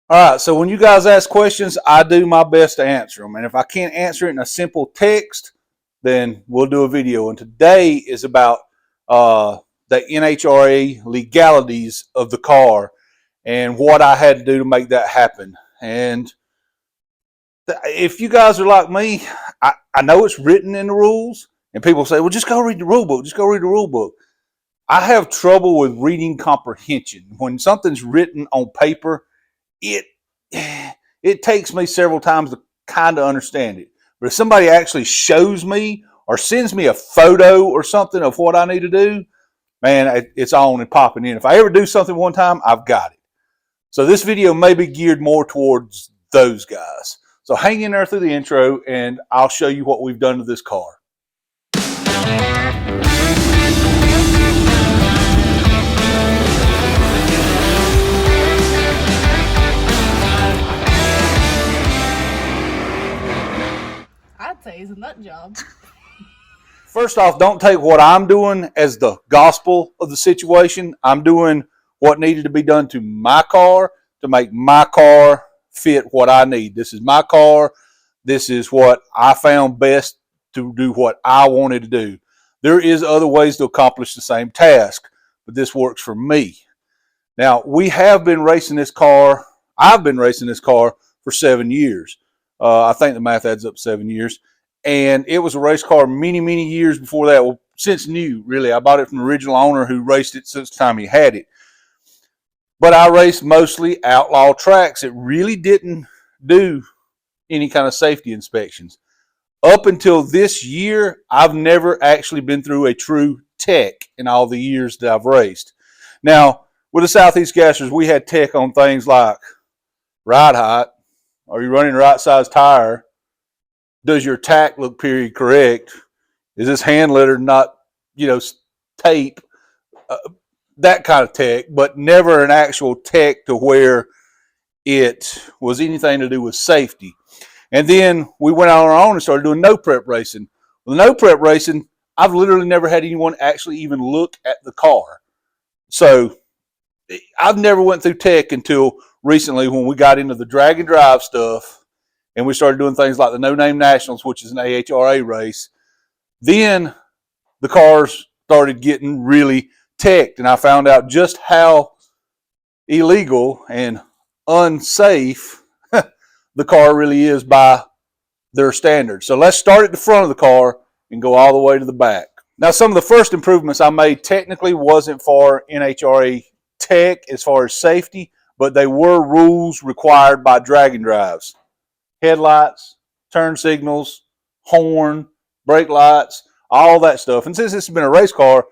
All right, so when you guys ask questions, I do my best to answer them. And if I can't answer it in a simple text, then we'll do a video. And today is about the NHRA legalities of the car and what I had to do to make that happen. And if you guys are like me, I know it's written in the rules, and people say, well, just go read the rule book. Just go read the rule book. I have trouble with reading comprehension. When something's written on paper, it takes me several times to kind of understand it. But if somebody actually shows me or sends me a photo or something of what I need to do, man, it's on and popping in. If I ever do something one time, I've got it. So this video may be geared more towards those guys. So hang in there through the intro and I'll show you what we've done to this car. I'd say it's a nut job. First off, don't take what I'm doing as the gospel of the situation. I'm doing what needed to be done to my car to make my car fit what I need. This is my car. This is what I found best to do what I wanted to do. There is other ways to accomplish the same task, but this works for me. Now, we have been racing this car. I've been racing this car for 7 years. I think the math adds up 7 years. And it was a race car many, many years before that. Well, since new, really. I bought it from the original owner who raced it since the time he had it. But I raced mostly outlaw tracks. It really didn't do any kind of safety inspections. Up until this year, I've never actually been through a true tech in all the years that I've raced. Now, with the Southeast Gassers, we had tech on things like ride height. Are you running the right size tire? Does your tack look period correct? Is this hand letter not, tape? That kind of tech, but never an actual tech to where it was anything to do with safety. And then we went out on our own and started doing no prep racing. With no prep racing, I've literally never had anyone actually even look at the car. So I've never went through tech until recently when we got into the drag and drive stuff and we started doing things like the No Name Nationals, which is an AHRA race. Then the cars started getting really teched, and I found out just how illegal and unsafe the car really is by their standards. So let's start at the front of the car and go all the way to the back. Now, some of the first improvements I made technically wasn't for NHRA tech as far as safety, but they were rules required by drag and drives. Headlights, turn signals, horn, brake lights, all that stuff. And since this has been a race car,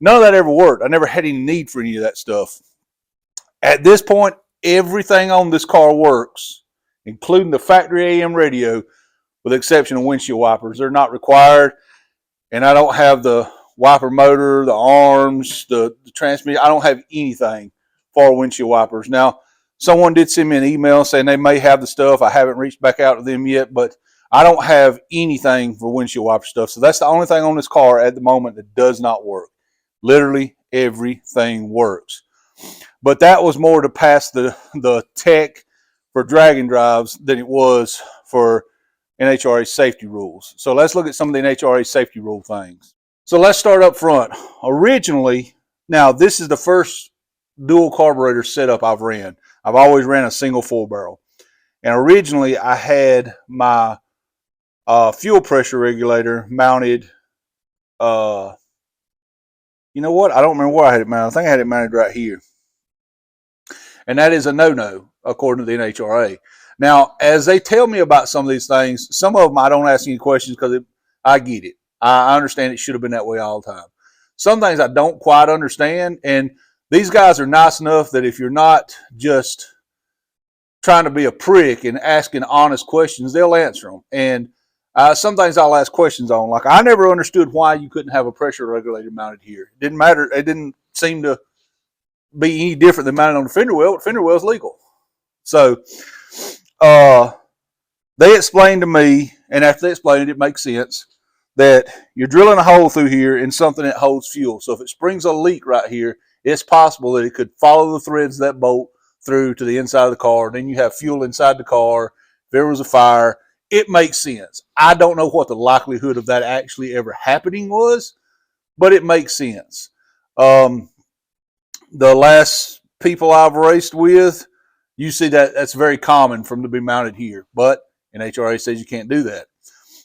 none of that ever worked. I never had any need for any of that stuff. At this point, everything on this car works, including the factory AM radio, with the exception of windshield wipers. They're not required, and I don't have the wiper motor, the arms, the transmission. I don't have anything for windshield wipers. Now, someone did send me an email saying they may have the stuff. I haven't reached back out to them yet, but I don't have anything for windshield wiper stuff. So that's the only thing on this car at the moment that does not work. Literally everything works. But that was more to pass the tech for drag and drives than it was for NHRA safety rules. So let's look at some of the NHRA safety rule things. So let's start up front. Originally, now this is the first dual carburetor setup I've ran. I've always ran a single 4-barrel. And originally I had my fuel pressure regulator mounted, you know what? I don't remember where I had it mounted. I think I had it mounted right here. And that is a no-no, according to the NHRA. Now, as they tell me about some of these things, some of them I don't ask any questions because I get it. I understand it should have been that way all the time. Some things I don't quite understand, and these guys are nice enough that if you're not just trying to be a prick and asking honest questions, they'll answer them. And some things I'll ask questions on. Like, I never understood why you couldn't have a pressure regulator mounted here. It didn't matter. It didn't seem to be any different than mounted on the fender well. The fender well is legal. So they explained to me, and after they explained it, it makes sense, that you're drilling a hole through here in something that holds fuel. So if it springs a leak right here, it's possible that it could follow the threads of that bolt through to the inside of the car. Then you have fuel inside the car. If there was a fire, it makes sense. I don't know what the likelihood of that actually ever happening was, but it makes sense. The last people I've raced with, you see that's very common for them to be mounted here, but NHRA says you can't do that.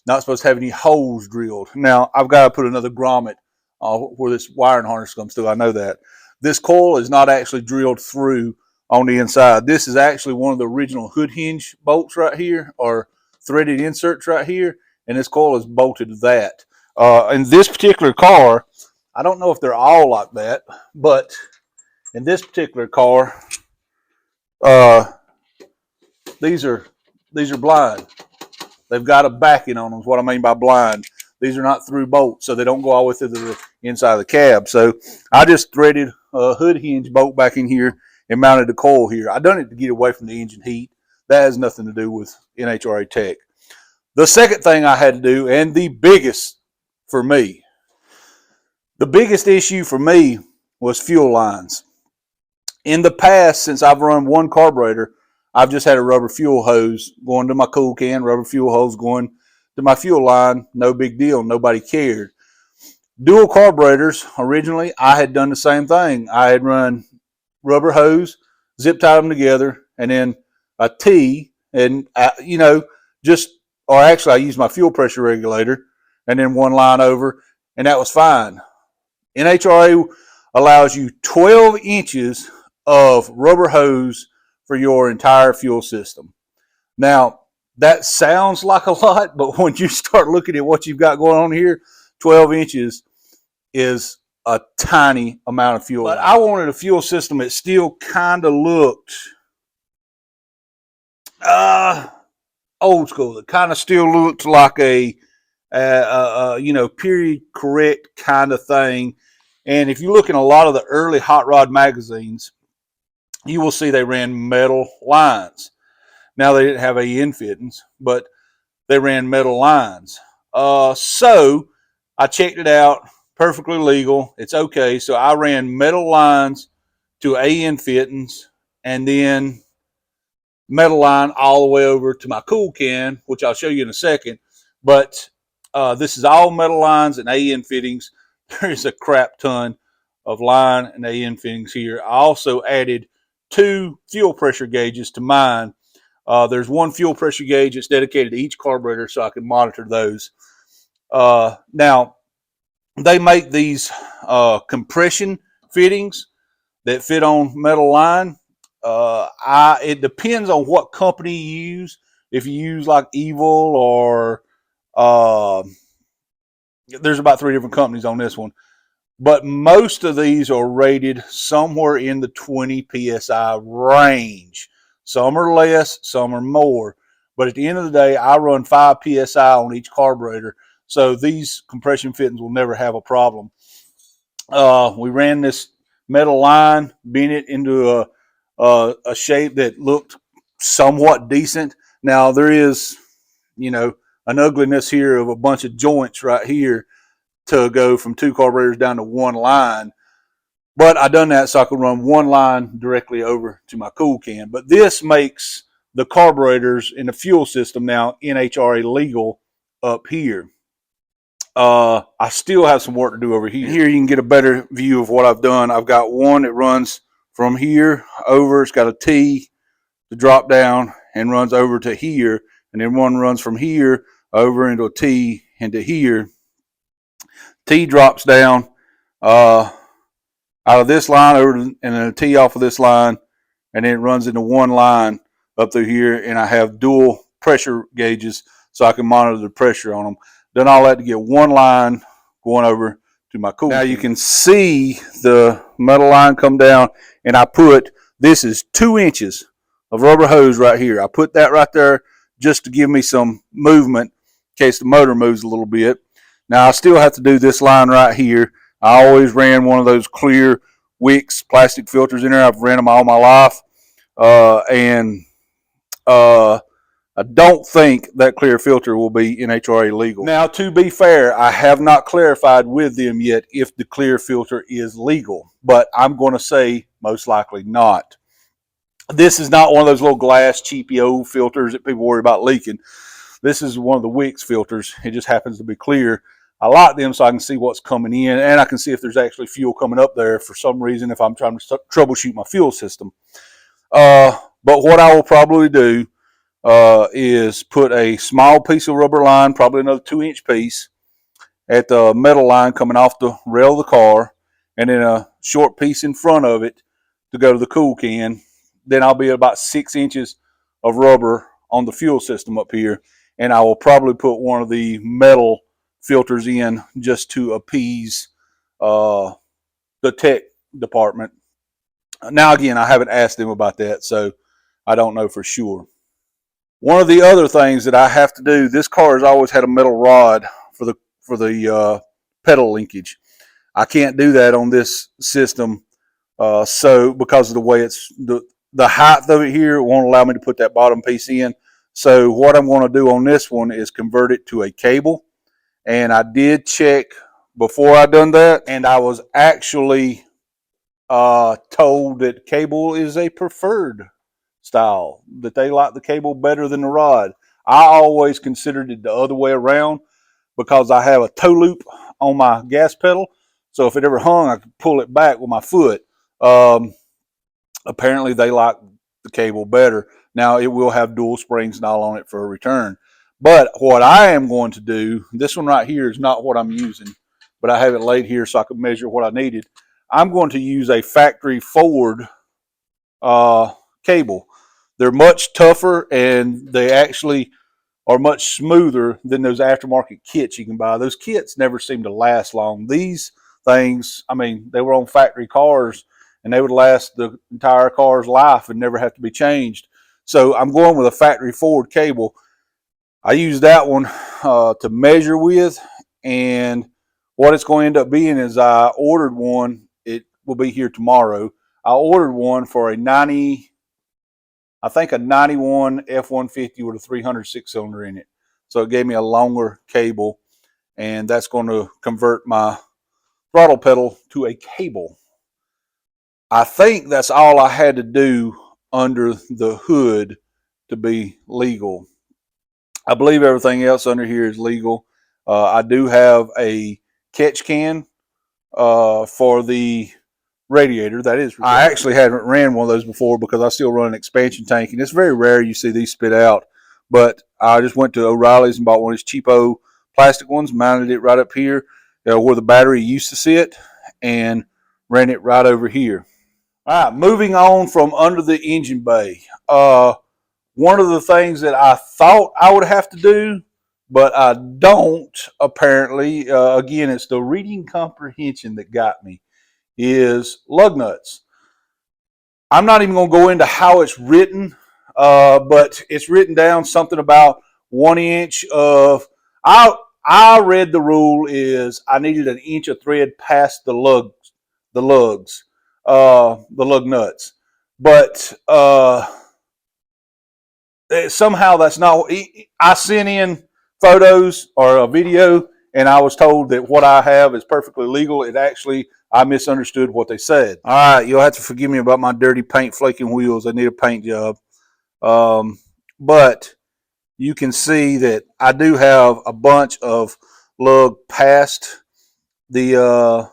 Not supposed to have any holes drilled. Now, I've got to put another grommet where this wiring harness comes through. I know that. This coil is not actually drilled through on the inside. This is actually one of the original hood hinge bolts right here, or threaded inserts right here, and this coil is bolted to that. In this particular car, I don't know if they're all like that, but in this particular car, these are blind. They've got a backing on them, is what I mean by blind. These are not through bolts, so they don't go all the way through the inside of the cab. So I just threaded a hood hinge bolt back in here and mounted the coil here. I done it to get away from the engine heat. That has nothing to do with NHRA tech. The second thing I had to do, and the biggest for me, the biggest issue for me was fuel lines. In the past, since I've run one carburetor, I've just had a rubber fuel hose going to my cool can, rubber fuel hose going to my fuel line. No big deal. Nobody cared. Dual carburetors, originally, I had done the same thing. I had run rubber hose, zip tied them together, and then a T, and, or actually I used my fuel pressure regulator, and then one line over, and that was fine. NHRA allows you 12 inches of rubber hose for your entire fuel system. Now, that sounds like a lot, but when you start looking at what you've got going on here, 12 inches is a tiny amount of fuel. But I wanted a fuel system that still kind of looked old school. It kind of still looked like a period correct kind of thing. And if you look in a lot of the early hot rod magazines, you will see they ran metal lines. Now, they didn't have AN fittings, but they ran metal lines. So I checked it out, perfectly legal. It's okay. So I ran metal lines to AN fittings, and then metal line all the way over to my cool can, which I'll show you in a second. But this is all metal lines and AN fittings. There's a crap ton of line and AN fittings here. I also added 2 fuel pressure gauges to mine. There's one fuel pressure gauge that's dedicated to each carburetor, so I can monitor those. Now, they make these compression fittings that fit on metal line. It depends on what company you use. If you use like Evil or there's about 3 different companies on this one. But most of these are rated somewhere in the 20 PSI range. Some are less, some are more. But at the end of the day, I run 5 PSI on each carburetor. So these compression fittings will never have a problem. We ran this metal line, bent it into a shape that looked somewhat decent. Now, there is, an ugliness here of a bunch of joints right here to go from 2 carburetors down to 1 line. But I done that so I could run 1 line directly over to my cool can. But this makes the carburetors in the fuel system now NHRA legal up here. I still have some work to do over here. Here you can get a better view of what I've done. I've got one that runs from here over. It's got a T to drop down and runs over to here. And then one runs from here over into a T into here. T drops down out of this line over and then a T off of this line, and then it runs into 1 line up through here, and I have dual pressure gauges so I can monitor the pressure on them. Done all that to get 1 line going over to my cool. Now you can see the metal line come down, and this is 2 inches of rubber hose right here. I put that right there just to give me some movement in case the motor moves a little bit. Now I still have to do this line right here. I always ran one of those clear Wicks plastic filters in there. I've ran them all my life. I don't think that clear filter will be NHRA legal. Now, to be fair, I have not clarified with them yet if the clear filter is legal, but I'm going to say most likely not. This is not one of those little glass cheapy old filters that people worry about leaking. This is one of the Wix filters. It just happens to be clear. I like them so I can see what's coming in, and I can see if there's actually fuel coming up there for some reason if I'm trying to troubleshoot my fuel system. But what I will probably do is put a small piece of rubber line, probably another 2-inch piece, at the metal line coming off the rail of the car, and then a short piece in front of it to go to the cool can. Then I'll be at about 6 inches of rubber on the fuel system up here, and I will probably put one of the metal filters in just to appease the tech department. Now, again, I haven't asked them about that, so I don't know for sure. One of the other things that I have to do, this car has always had a metal rod for the pedal linkage. I can't do that on this system, so because of the way it's the height of it here, it won't allow me to put that bottom piece in. So what I'm going to do on this one is convert it to a cable. And I did check before I done that, and I was actually told that cable is a preferred style, that they like the cable better than the rod. I always considered it the other way around because I have a toe loop on my gas pedal. So if it ever hung, I could pull it back with my foot. Apparently they like the cable better. Now it will have dual springs and all on it for a return. But what I am going to do, this one right here is not what I'm using, but I have it laid here so I can measure what I needed. I'm going to use a factory Ford cable. They're much tougher and they actually are much smoother than those aftermarket kits you can buy. Those kits never seem to last long. These things, I mean, they were on factory cars and they would last the entire car's life and never have to be changed. So I'm going with a factory Ford cable. I use that one to measure with, and what it's going to end up being is I ordered one. It will be here tomorrow. I ordered one for a 91 F-150 with a 306 cylinder in it. So it gave me a longer cable, and that's going to convert my throttle pedal to a cable. I think that's all I had to do under the hood to be legal. I believe everything else under here is legal. I do have a catch can for the radiator. That is, I actually haven't ran one of those before because I still run an expansion tank, and it's very rare you see these spit out. But I just went to O'Reilly's and bought one of these cheapo plastic ones, mounted it right up here where the battery used to sit, and ran it right over here. All right, moving on from under the engine bay. One of the things that I thought I would have to do, but I don't apparently, again, it's the reading comprehension that got me, is lug nuts. I'm not even going to go into how it's written, but it's written down something about 1 inch of, I read the rule is I needed 1 inch of thread past the lug nuts. But somehow that's not. I sent in photos or a video, and I was told that what I have is perfectly legal. It actually, I misunderstood what they said. All right, you'll have to forgive me about my dirty paint flaking wheels. I need a paint job. But you can see that I do have a bunch of lug past the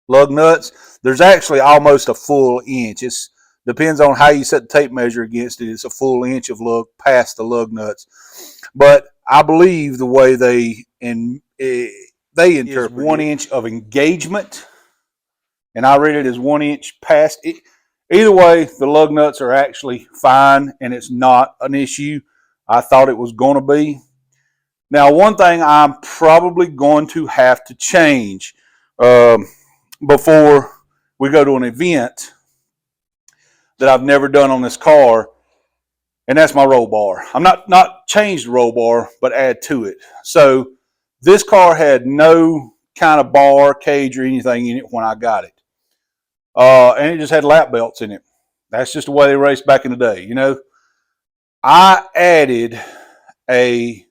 lug nuts. There's actually almost a full inch. It depends on how you set the tape measure against it. It's a full inch of lug past the lug nuts. But I believe the way they interpret 1 inch of engagement, and I read it as 1 inch past it. Either way, the lug nuts are actually fine, and it's not an issue. I thought it was going to be. Now, one thing I'm probably going to have to change before we go to an event that I've never done on this car, and that's my roll bar. I'm not changed the roll bar, but add to it. So this car had no kind of bar, cage, or anything in it when I got it. And it just had lap belts in it. That's just the way they raced back in the day, you know. I added a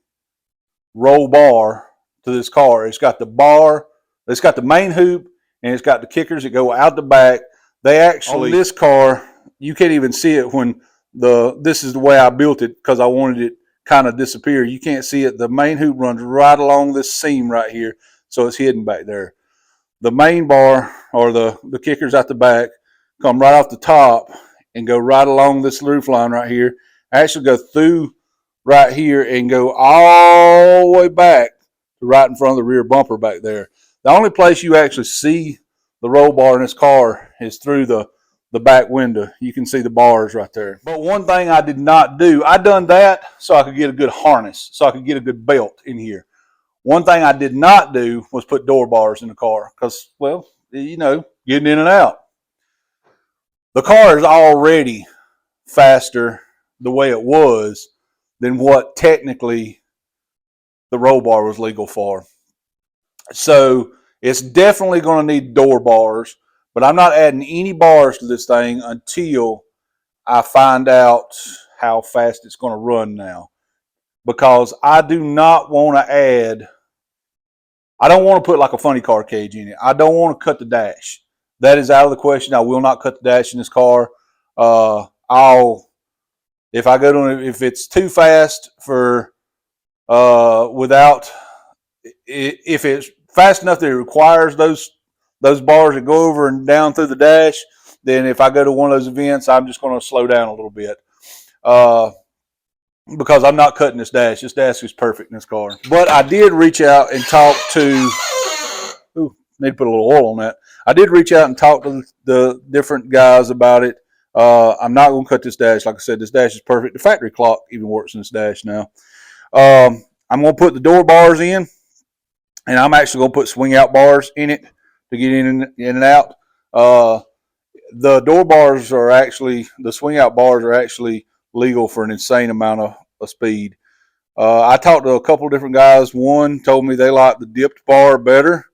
roll bar to this car. It's got the bar, it's got the main hoop, and it's got the kickers that go out the back. They actually, on this car, you can't even see it when this is the way I built it because I wanted it kind of disappear. You can't see it. The main hoop runs right along this seam right here, so it's hidden back there. The main bar or the kickers at the back come right off the top and go right along this roof line right here. Actually go through right here and go all the way back to right in front of the rear bumper back there. The only place you actually see the roll bar in this car is through the back window. You can see the bars right there. But one thing I did not do, I done that so I could get a good harness, so I could get a good belt in here. One thing I did not do was put door bars in the car because, well, you know, getting in and out. The car is already faster the way it was than what technically the roll bar was legal for. So it's definitely going to need door bars, but I'm not adding any bars to this thing until I find out how fast it's going to run now. Because I do not want to add, I don't want to put like a funny car cage in it. I don't want to cut the dash. That is out of the question. I will not cut the dash in this car. If I go to, if it's too fast for, if it's fast enough that it requires those bars that go over and down through the dash, then if I go to one of those events, I'm just going to slow down a little bit. Because I'm not cutting this dash. This dash is perfect in this car. But I did reach out and talk to, need to put a little oil on that. I did reach out and talk to the different guys about it. I'm not going to cut this dash. Like I said, this dash is perfect. The factory clock even works in this dash now. I'm going to put the door bars in, and I'm actually going to put swing out bars in it to get in and out. The door bars are actually, the swing out bars are actually legal for an insane amount of speed. I talked to a couple of different guys. One told me they liked the dipped bar better.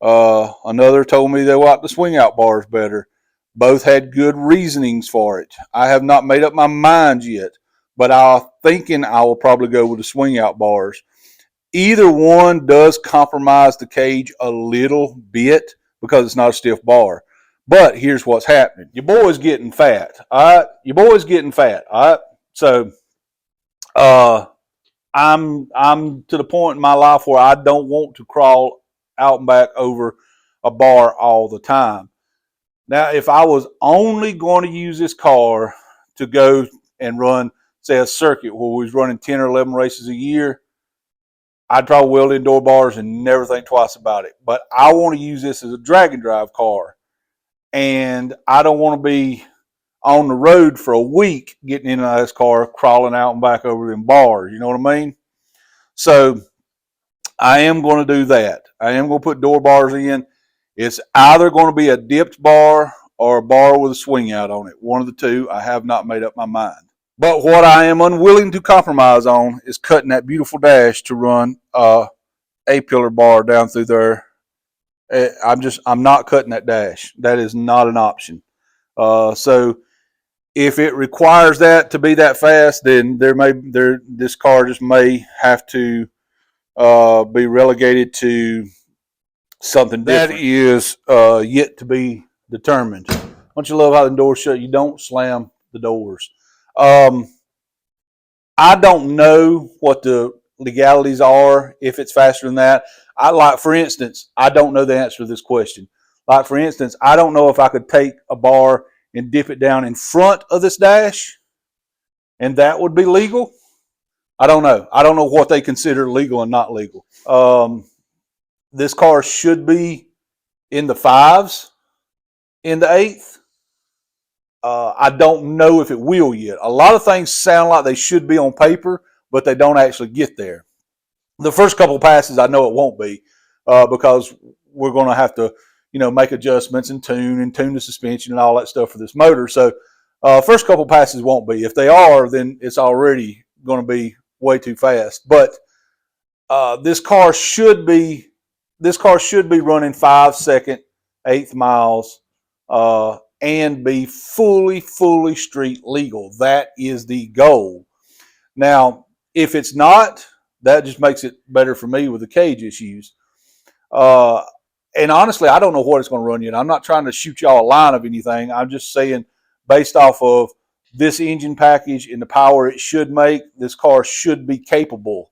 Another told me they liked the swing out bars better. Both had good reasonings for it. I have not made up my mind yet, but I'm thinking I will probably go with the swing out bars. Either one does compromise the cage a little bit because it's not a stiff bar. But here's what's happening. Your boy's getting fat. All right? Your boy's getting fat. All right? So I'm to the point in my life where I don't want to crawl out and back over a bar all the time. Now, if I was only going to use this car to go and run, say, a circuit where we was running 10 or 11 races a year, I'd probably weld in door bars and never think twice about it. But I want to use this as a drag and drive car. And I don't want to be on the road for a week getting in and out of this car, crawling out and back over them bars. You know what I mean? So I am going to do that. I am going to put door bars in. It's either going to be a dipped bar or a bar with a swing out on it. One of the two. I have not made up my mind. But what I am unwilling to compromise on is cutting that beautiful dash to run a pillar bar down through there. I'm not cutting that dash. That is not an option. So if it requires that to be that fast, then this car just may have to be relegated to something different. That is yet to be determined. Don't you love how the doors shut? You don't slam the doors. I don't know what the legalities are if it's faster than that. For instance, I don't know the answer to this question. Like, for instance, I don't know if I could take a bar and dip it down in front of this dash, and that would be legal. I don't know. I don't know what they consider legal and not legal. This car should be in the 5s, in the 8th. I don't know if it will yet. A lot of things sound like they should be on paper, but they don't actually get there. The first couple of passes, I know it won't be because we're going to have to, make adjustments and tune the suspension and all that stuff for this motor. So first couple of passes won't be. If they are, then it's already going to be way too fast. But this car should be running 5-second, 1/8 miles and be fully street legal. That is the goal. Now, if it's not, that just makes it better for me with the cage issues. And honestly, I don't know what it's going to run yet. I'm not trying to shoot y'all a line of anything. I'm just saying, based off of this engine package and the power it should make, this car should be capable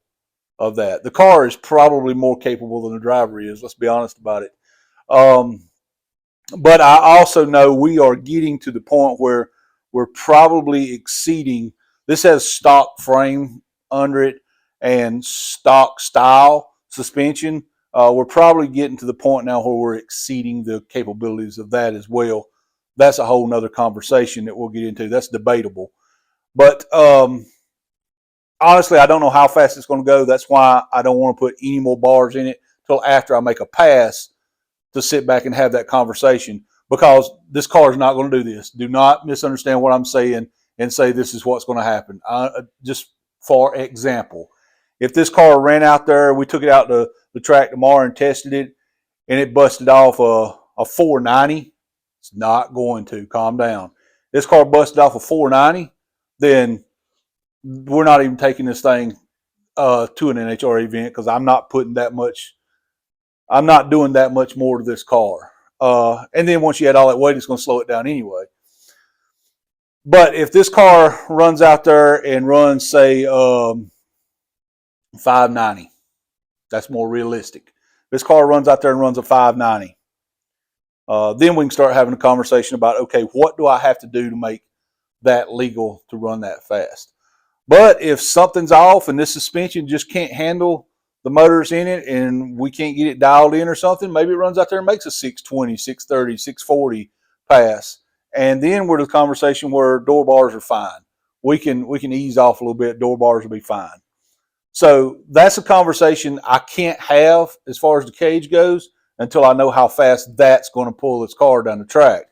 of that. The car is probably more capable than the driver is. Let's be honest about it. But I also know we are getting to the point where we're probably exceeding. This has stock frame under it and stock style suspension. We're probably getting to the point now where we're exceeding the capabilities of that as well. That's a whole nother conversation that we'll get into. That's debatable. But honestly, I don't know how fast it's going to go. That's why I don't want to put any more bars in it until after I make a pass to sit back and have that conversation, because this car is not going to do this. Do not misunderstand what I'm saying and say this is what's going to happen. Just for example, if this car ran out there, we took it out to the track tomorrow and tested it, and it busted off a 490, it's not going to. Calm down. This car busted off a 490, then we're not even taking this thing to an NHRA event, because I'm not putting that much. I'm not doing that much more to this car. And then once you add all that weight, it's going to slow it down anyway. But if this car runs out there and runs, say, 590, that's more realistic. This car runs out there and runs a 590. Then we can start having a conversation about, okay, what do I have to do to make that legal to run that fast? But if something's off and this suspension just can't handle the motors in it and we can't get it dialed in or something, maybe it runs out there and makes a 620, 630, 640 pass. And then we're to the conversation where door bars are fine. We can ease off a little bit. Door bars will be fine. So that's a conversation I can't have as far as the cage goes until I know how fast that's going to pull this car down the track.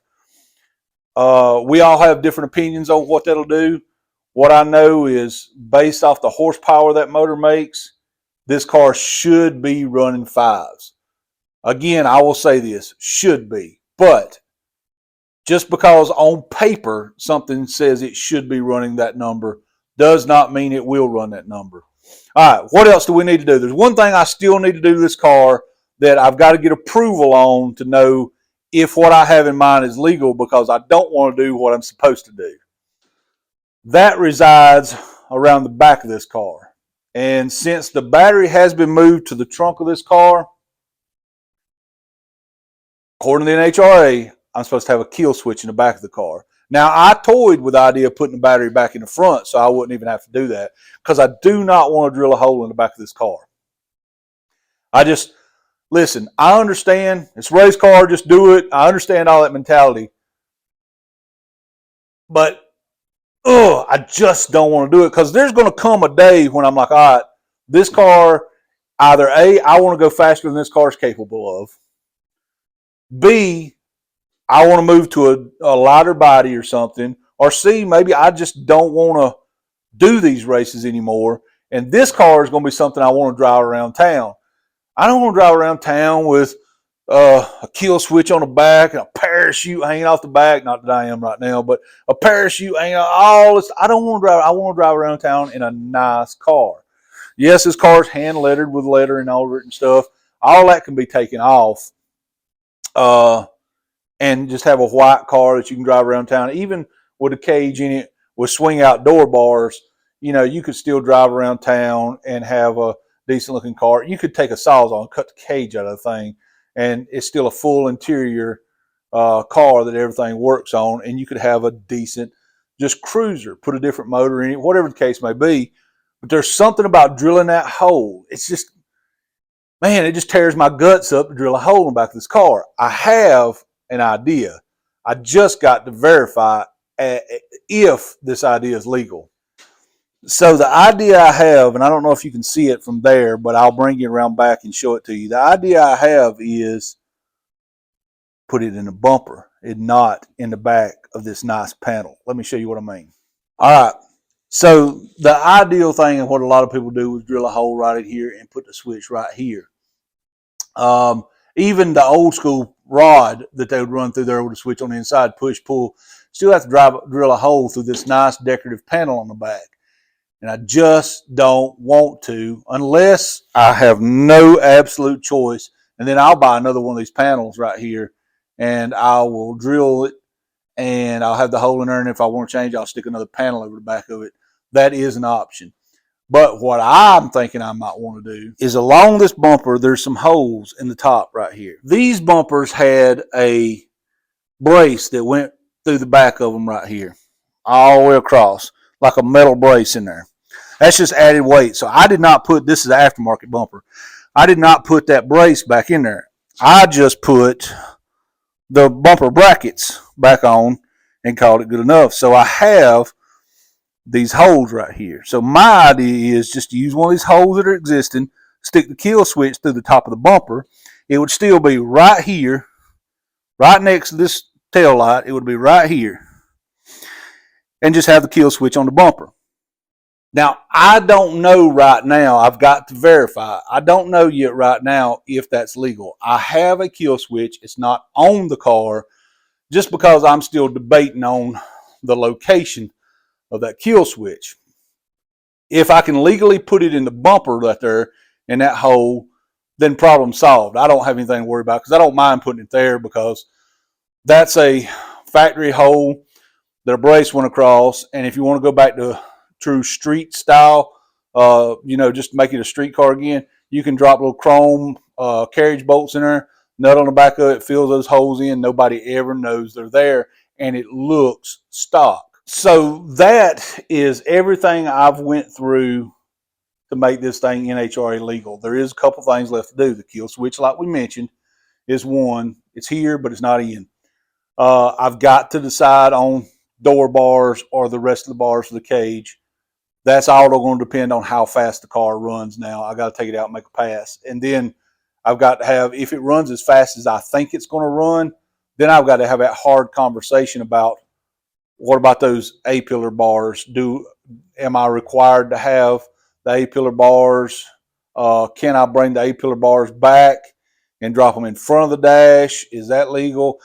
We all have different opinions on what that'll do. What I know is, based off the horsepower that motor makes, this car should be running fives. Again, I will say this, should be. But just because on paper something says it should be running that number does not mean it will run that number. All right, what else do we need to do? There's one thing I still need to do to this car that I've got to get approval on to know if what I have in mind is legal, because I don't want to do what I'm supposed to do. That resides around the back of this car. And since the battery has been moved to the trunk of this car, according to the NHRA, I'm supposed to have a kill switch in the back of the car. Now, I toyed with the idea of putting the battery back in the front so I wouldn't even have to do that, because I do not want to drill a hole in the back of this car. Listen, I understand. It's a race car, just do it. I understand all that mentality. But I just don't want to do it, because there's going to come a day when I'm like, all right, this car, either A, I want to go faster than this car is capable of. B, I want to move to a lighter body or something. Or C, maybe I just don't want to do these races anymore, and this car is going to be something I want to drive around town. I don't want to drive around town with a kill switch on the back and a parachute hanging off the back. Not that I am right now, but a parachute hanging out. All this. I don't want to drive. I want to drive around town in a nice car. Yes, this car is hand lettered with letter and all written stuff. All that can be taken off, and just have a white car that you can drive around town, even with a cage in it with swing out door bars. You know, you could still drive around town and have a decent looking car. You could take a sawzall and cut the cage out of the thing, and it's still a full interior car that everything works on, and you could have a decent just cruiser, put a different motor in it, whatever the case may be. But there's something about drilling that hole. It's just, man, it just tears my guts up to drill a hole in the back of this car. I have an idea. I just got to verify if this idea is legal. So the idea I have, and I don't know if you can see it from there, but I'll bring you around back and show it to you. The idea I have is put it in a bumper and not in the back of this nice panel. Let me show you what I mean. All right. So the ideal thing and what a lot of people do is drill a hole right in here and put the switch right here. Even the old school rod that they would run through there with a switch on the inside, push, pull, still have to drill a hole through this nice decorative panel on the back. And I just don't want to, unless I have no absolute choice. And then I'll buy another one of these panels right here, and I will drill it and I'll have the hole in there, and if I want to change, I'll stick another panel over the back of it. That is an option. But what I'm thinking I might want to do is along this bumper, there's some holes in the top right here. These bumpers had a brace that went through the back of them right here, all the way across, like a metal brace in there. That's just added weight. So I did not put, this is an aftermarket bumper, I did not put that brace back in there. I just put the bumper brackets back on and called it good enough. So I have these holes right here. So my idea is just to use one of these holes that are existing, stick the kill switch through the top of the bumper. It would still be right here, right next to this tail light. It would be right here. And just have the kill switch on the bumper. Now, I don't know right now. I've got to verify. I don't know yet right now if that's legal. I have a kill switch. It's not on the car just because I'm still debating on the location of that kill switch. If I can legally put it in the bumper right there in that hole, then problem solved. I don't have anything to worry about because I don't mind putting it there because that's a factory hole that a brace went across. And if you want to go back to true street style, just make it a street car again, you can drop little chrome carriage bolts in there, nut on the back of it, fill those holes in. Nobody ever knows they're there, and it looks stock. So that is everything I've went through to make this thing NHRA legal. There is a couple things left to do. The kill switch, like we mentioned, is one. It's here, but it's not in. I've got to decide on door bars or the rest of the bars for the cage. That's all going to depend on how fast the car runs now. I got to take it out and make a pass. And then I've got to have, if it runs as fast as I think it's going to run, then I've got to have that hard conversation about what about those A-pillar bars? Am I required to have the A-pillar bars? Can I bring the A-pillar bars back and drop them in front of the dash? Is that legal?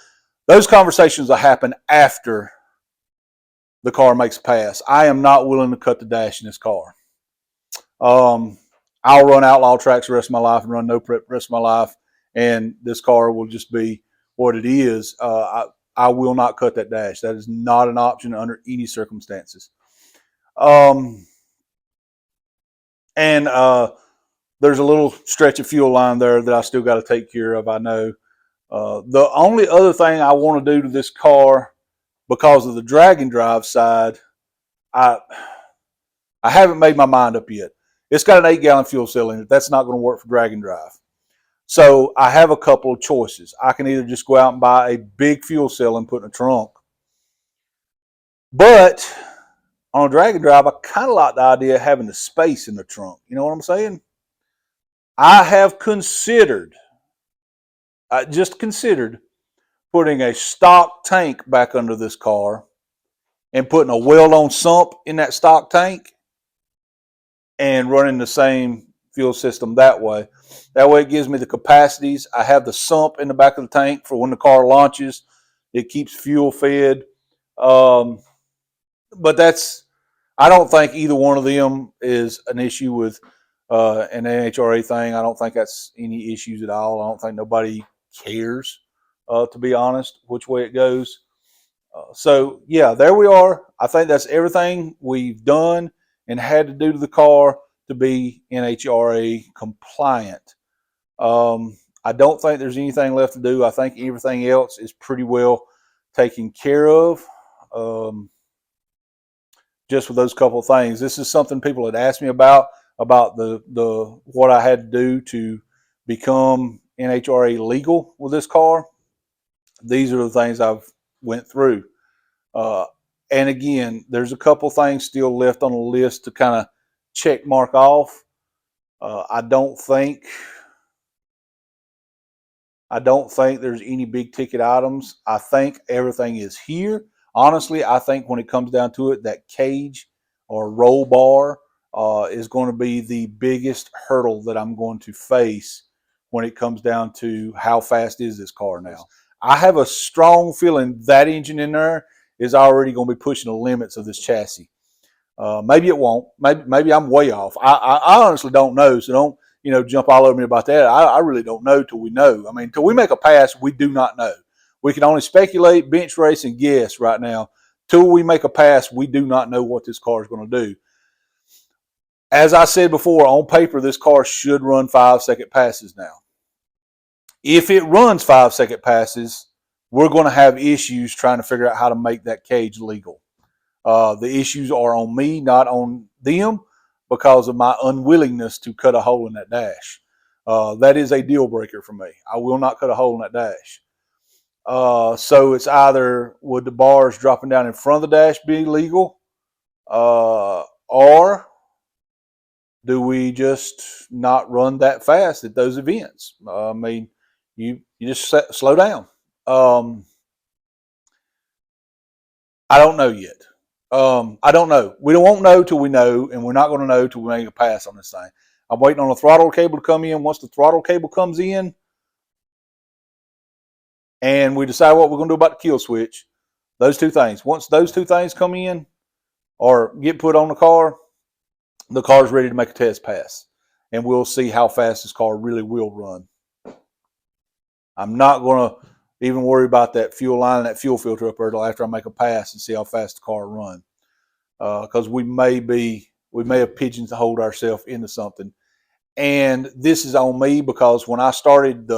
Those conversations will happen after the car makes a pass. I am not willing to cut the dash in this car. I'll run outlaw tracks the rest of my life and run no prep the rest of my life, and this car will just be what it is. I will not cut that dash. That is not an option under any circumstances. And there's a little stretch of fuel line there that I still got to take care of, I know. The only other thing I want to do to this car, because of the drag and drive side, I haven't made my mind up yet. It's got an 8-gallon fuel cell in it. That's not going to work for drag and drive. So I have a couple of choices. I can either just go out and buy a big fuel cell and put in a trunk. But on a drag and drive, I kind of like the idea of having the space in the trunk. You know what I'm saying? I have considered, putting a stock tank back under this car and putting a weld-on sump in that stock tank and running the same fuel system that way. That way it gives me the capacities. I have the sump in the back of the tank for when the car launches. It keeps fuel fed. But I don't think either one of them is an issue with an NHRA thing. I don't think that's any issues at all. I don't think nobody cares, to be honest, which way it goes. So, yeah, there we are. I think that's everything we've done and had to do to the car to be NHRA compliant. I don't think there's anything left to do. I think everything else is pretty well taken care of. Just with those couple of things. This is something people had asked me about the what I had to do to become NHRA legal with this car. These are the things I've went through. And again, there's a couple things still left on the list to kind of check mark off. I don't think there's any big ticket items. I think everything is here. Honestly, I think when it comes down to it, that cage or roll bar is going to be the biggest hurdle that I'm going to face when it comes down to how fast is this car now. I have a strong feeling that engine in there is already going to be pushing the limits of this chassis. Maybe it won't. Maybe I'm way off. I honestly don't know, so don't jump all over me about that. I really don't know till we know. I mean, till we make a pass, we do not know. We can only speculate, bench race, and guess right now. Till we make a pass, we do not know what this car is going to do. As I said before, on paper, this car should run 5-second passes now. If it runs 5-second passes, we're going to have issues trying to figure out how to make that cage legal. The issues are on me, not on them, because of my unwillingness to cut a hole in that dash. That is a deal breaker for me. I will not cut a hole in that dash. So it's either would the bars dropping down in front of the dash be legal, or do we just not run that fast at those events? I mean, you just slow down. I don't know yet. I don't know. We won't know till we know, and we're not going to know till we make a pass on this thing. I'm waiting on the throttle cable to come in. Once the throttle cable comes in, and we decide what we're going to do about the kill switch, those two things. Once those two things come in or get put on the car's ready to make a test pass, and we'll see how fast this car really will run. I'm not going to even worry about that fuel line and that fuel filter up there until after I make a pass and see how fast the car run. Because we may have pigeonholed ourselves into something. And this is on me because when I started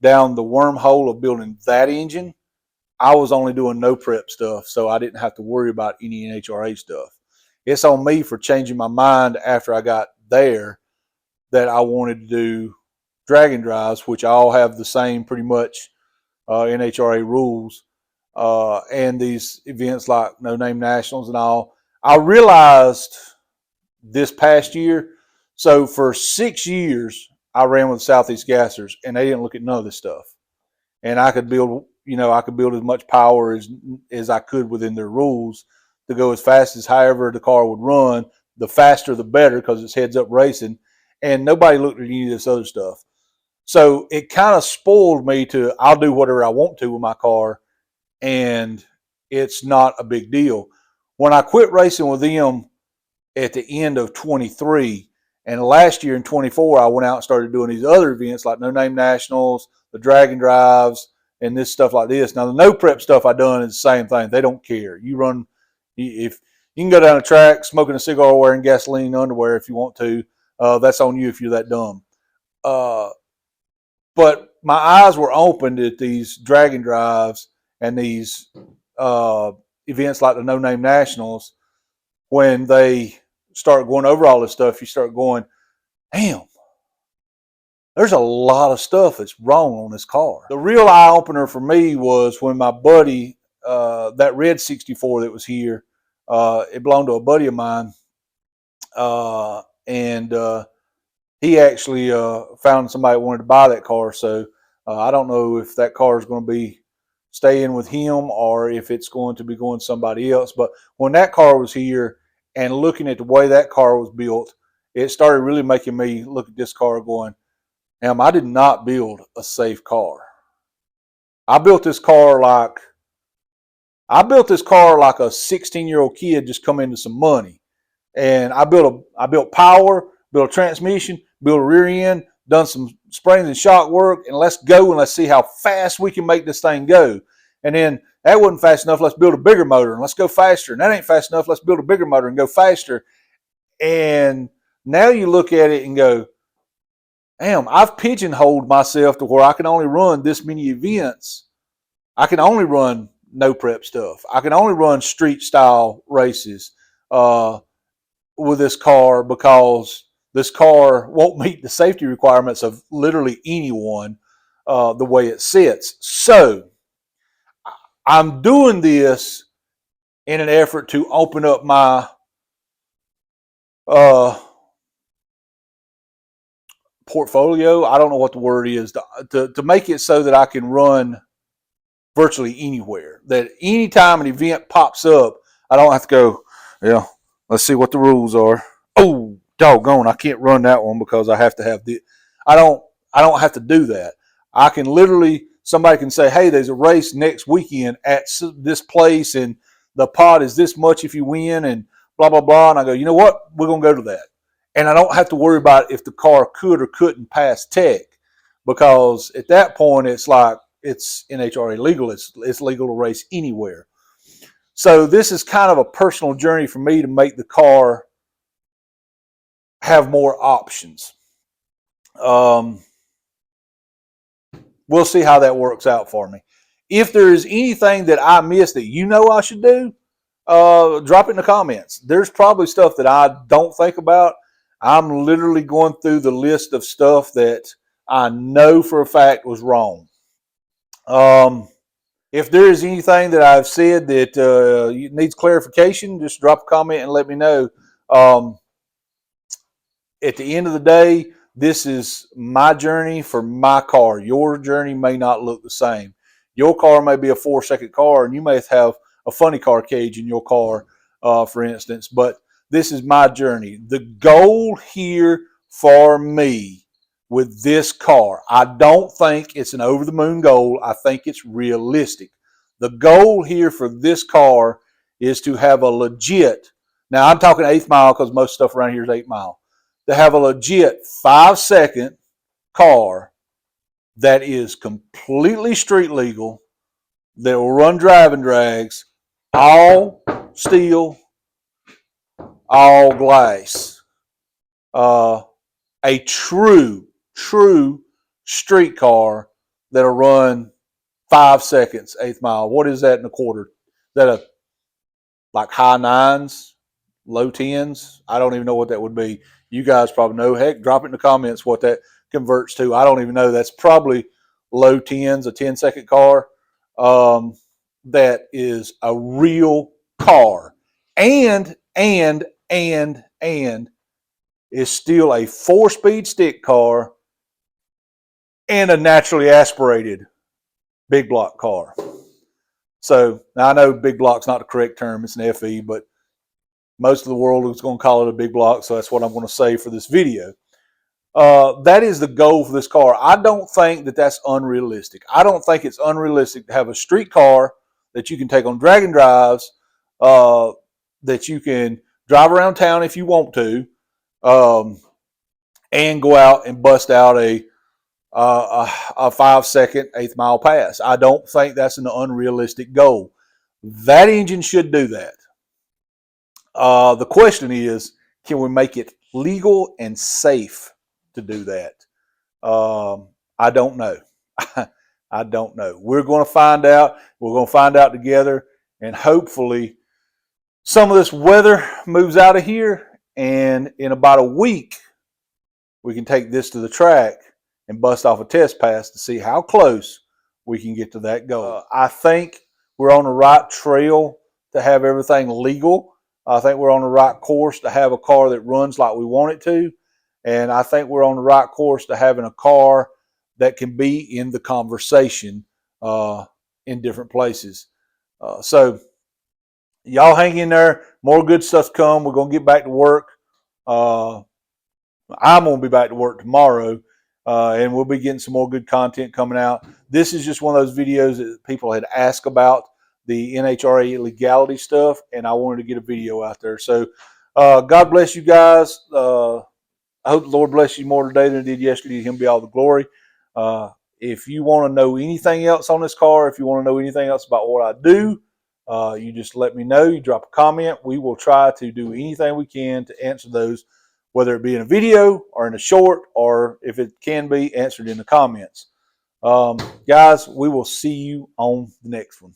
down the wormhole of building that engine, I was only doing no prep stuff, so I didn't have to worry about any NHRA stuff. It's on me for changing my mind after I got there that I wanted to do drag and drives, which all have the same pretty much NHRA rules, and these events like No Name Nationals and all. I realized this past year, so for 6 years, I ran with Southeast Gassers, and they didn't look at none of this stuff. And I could build, as much power as I could within their rules to go as fast as however the car would run. The faster, the better, because it's heads up racing. And nobody looked at any of this other stuff. So it kind of spoiled me to, I'll do whatever I want to with my car, and it's not a big deal. When I quit racing with them at the end of 23, and last year in 24, I went out and started doing these other events like No Name Nationals, the drag and drives, and this stuff like this. Now, the no prep stuff I done is the same thing. They don't care. You run, if you can go down a track smoking a cigar wearing gasoline underwear if you want to. That's on you if you're that dumb. But my eyes were opened at these drag and drives and these events like the No Name Nationals. When they start going over all this stuff, you start going, damn, there's a lot of stuff that's wrong on this car. The real eye opener for me was when my buddy, that red 64 that was here, it belonged to a buddy of mine, and he actually found somebody that wanted to buy that car. So I don't know if that car is going to be staying with him or if it's going to be going to somebody else. But when that car was here and looking at the way that car was built, it started really making me look at this car going, damn, I did not build a safe car. I built this car like a 16-year-old kid just come into some money. And I built power, built a transmission, built a rear end, done some springs and shock work, and let's go and let's see how fast we can make this thing go. And then that wasn't fast enough, let's build a bigger motor and let's go faster. And that ain't fast enough, let's build a bigger motor and go faster. And now you look at it and go, damn, I've pigeonholed myself to where I can only run this many events. I can only run no prep stuff. I can only run street style races with this car because this car won't meet the safety requirements of literally anyone the way it sits. So I'm doing this in an effort to open up my portfolio. I don't know what the word is, to make it so that I can run virtually anywhere. That anytime an event pops up, I don't have to go, yeah, let's see what the rules are. Oh, doggone, I can't run that one because I have to have the. I don't have to do that. I can literally, somebody can say, hey, there's a race next weekend at this place and the pot is this much if you win and blah, blah, blah. And I go, you know what? We're going to go to that. And I don't have to worry about if the car could or couldn't pass tech, because at that point it's like, it's NHRA legal. It's legal to race anywhere. So this is kind of a personal journey for me to make the car have more options. We'll see how that works out for me. If there is anything that I missed that you know I should do, drop it in the comments. There's probably stuff that I don't think about. I'm literally going through the list of stuff that I know for a fact was wrong. If there is anything that I've said that needs clarification, just drop a comment and let me know. At the end of the day, this is my journey for my car. Your journey may not look the same. Your car may be a 4-second car, and you may have a funny car cage in your car, for instance. But this is my journey. The goal here for me with this car, I don't think it's an over-the-moon goal. I think it's realistic. The goal here for this car is to have a legit, now I'm talking 8th mile because most stuff around here is 8 mile, to have a legit 5-second car that is completely street legal, that will run driving drags, all steel, all glass. A true street car that'll run 5 seconds, 8th mile. What is that in a quarter? Is that a like high 9s, low 10s? I don't even know what that would be. You guys probably know. Heck, drop it in the comments what that converts to. I don't even know. That's probably low 10s, a 10-second car. That is a real car. And is still a 4-speed stick car and a naturally aspirated big block car. So now I know big block's not the correct term, it's an FE, but most of the world is going to call it a big block, so that's what I'm going to say for this video. That is the goal for this car. I don't think that that's unrealistic. I don't think it's unrealistic to have a street car that you can take on drag and drives, that you can drive around town if you want to, and go out and bust out a 5-second 8th mile pass. I don't think that's an unrealistic goal. That engine should do that. The question is, can we make it legal and safe to do that? I don't know. I don't know. We're going to find out. We're going to find out together, and hopefully some of this weather moves out of here, and in about a week we can take this to the track and bust off a test pass to see how close we can get to that goal. I think we're on the right trail to have everything legal. I think we're on the right course to have a car that runs like we want it to. And I think we're on the right course to having a car that can be in the conversation in different places. So y'all hang in there. More good stuff's come. We're going to get back to work. I'm going to be back to work tomorrow. And we'll be getting some more good content coming out. This is just one of those videos that people had asked about, the NHRA legality stuff, and I wanted to get a video out there. So God bless you guys. I hope the Lord bless you more today than it did yesterday. To Him be all the glory. If you want to know anything else on this car, if you want to know anything else about what I do, you just let me know. You drop a comment. We will try to do anything we can to answer those, whether it be in a video or in a short, or if it can be answered in the comments. Guys, we will see you on the next one.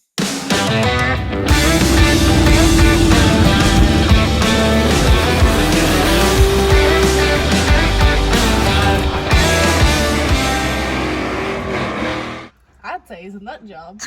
I'd say it's a nut job.